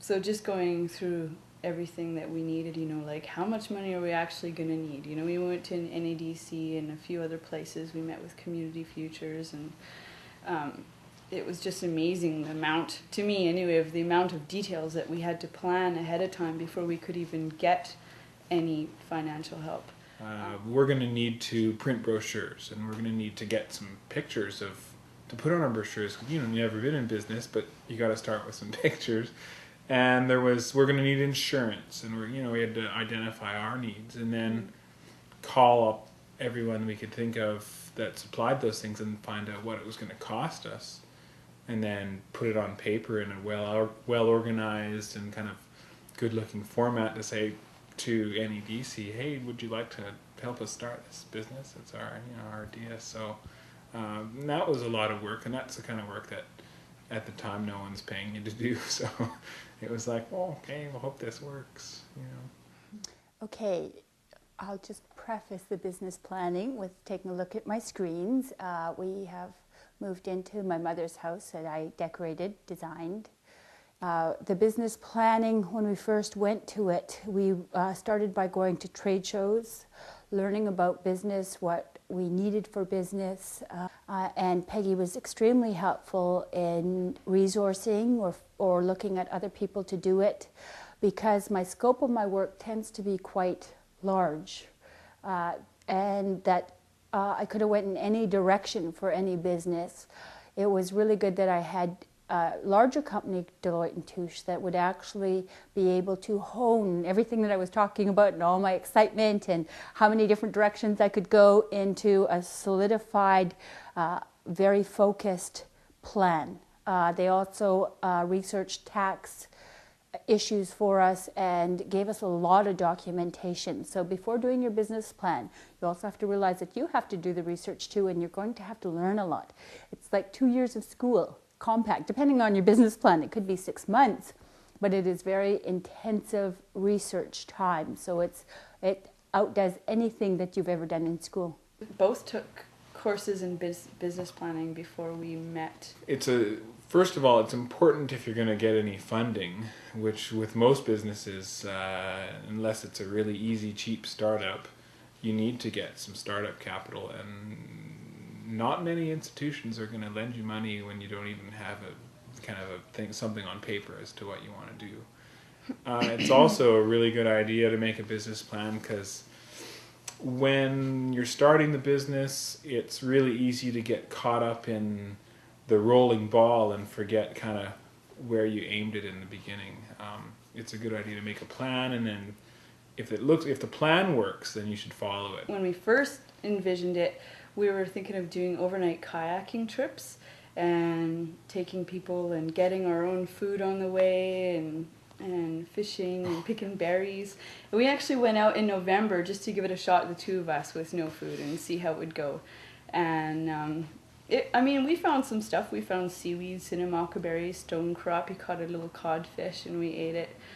So just going through everything that we needed, like how much money are we actually going to need? We went to an NEDC and a few other places. We met with Community Futures, and it was just amazing, the amount, to me anyway, of the amount of details that we had to plan ahead of time before we could even get any financial help. We're going to need to print brochures, and we're going to need to get some pictures to put on our brochures. You've never been in business, but you got to start with some pictures. And we're going to need insurance, and we had to identify our needs, and then call up everyone we could think of that supplied those things and find out what it was going to cost us, and then put it on paper in a well organized and kind of good looking format to say to NEDC, hey, would you like to help us start this business? It's our idea. So that was a lot of work, and that's the kind of work that at the time no one's paying you to do. So it was like, well, okay, we'll hope this works. Okay, I'll just preface the business planning with taking a look at my screens. We have moved into my mother's house that I decorated, designed. The business planning, when we first went to it, we started by going to trade shows, learning about business, what we needed for business, and Peggy was extremely helpful in resourcing or looking at other people to do it, because my scope of my work tends to be quite large, and that I could have went in any direction for any business. It was really good that I had a larger company, Deloitte & Touche, that would actually be able to hone everything that I was talking about and all my excitement and how many different directions I could go into a solidified, very focused plan. They also researched tax issues for us and gave us a lot of documentation. So before doing your business plan, you also have to realize that you have to do the research too, and you're going to have to learn a lot. It's like 2 years of school, compact, depending on your business plan. It could be 6 months, but it is very intensive research time. So it outdoes anything that you've ever done in school. Both took courses in business planning before we met. First of all, it's important if you're going to get any funding, which with most businesses, unless it's a really easy, cheap startup, you need to get some startup capital, and not many institutions are going to lend you money when you don't even have something on paper as to what you want to do. It's also a really good idea to make a business plan, because when you're starting the business, it's really easy to get caught up in the rolling ball and forget kind of where you aimed it in the beginning. It's a good idea to make a plan, and then if the plan works, then you should follow it. When we first envisioned it, we were thinking of doing overnight kayaking trips and taking people and getting our own food on the way, and fishing and picking berries. And we actually went out in November just to give it a shot, the two of us, with no food, and see how it would go. And we found some stuff. We found seaweed, cinnamon berries, stone crappie, caught a little codfish, and we ate it.